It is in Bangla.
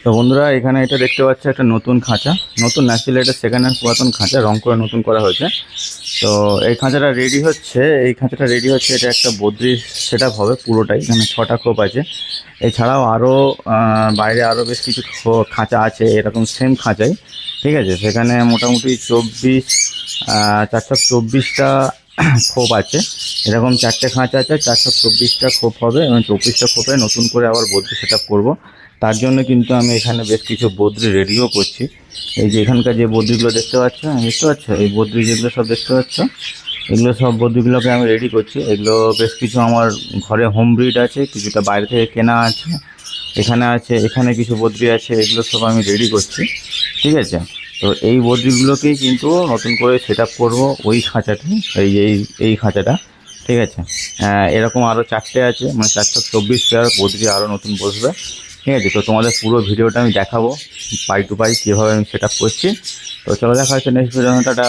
তো বন্ধুরা এখানে এটা দেখতে পাচ্ছি একটা নতুন খাঁচা, নতুন ন্যাচুরাল, এটা সেকেন্ড হ্যান্ড পুরাতন খাঁচা, রং করে নতুন করা হয়েছে। তো এই খাঁচাটা রেডি হচ্ছে, এটা একটা বদ্রির সেট আপ হবে পুরোটাই। এখানে 6টা খোপ আছে। এছাড়াও আরও বাইরে আরও বেশ কিছু খাঁচা আছে এরকম সেম খাঁচাই, ঠিক আছে। সেখানে মোটামুটি 424টা খোপ আছে। এরকম 4টে খাঁচা আছে, 424টা খোপ হবে এবং 24টা খোপে নতুন করে আবার বদ্রি সেট আপ করবো। তার জন্য কিন্তু আমি এখানে বেশ কিছু বদ্রি রেডিও করছি। এই যে এখানকার যে বদ্রিগুলো দেখতে পাচ্ছ, এই বদ্রি যেগুলো সব দেখতে পাচ্ছ, এগুলো সব বদ্রিগুলোকে আমি রেডি করছি। এগুলো বেশ কিছু আমার ঘরে হোম ব্রিড আছে, কিছুটা বাইরে থেকে কেনা আছে, এখানে কিছু বদ্রি আছে, এগুলো সব আমি রেডি করছি, ঠিক আছে। তো এই বদ্রিগুলোকেই কিন্তু নতুন করে সেট আপ করবো ওই খাঁচাটি, এই খাঁচাটা, ঠিক আছে। এরকম আরও 4টে আছে, মানে 424 পেয়ার বদ্রি আরও নতুন বসবে, ঠিক আছে। তো তোমাদের পুরো ভিডিওটা আমি দেখাবো পাই টু পাই কীভাবে আমি সেট আপ করছি। তো চলো দেখা হচ্ছে নেক্সট ভিডিও। টাটা।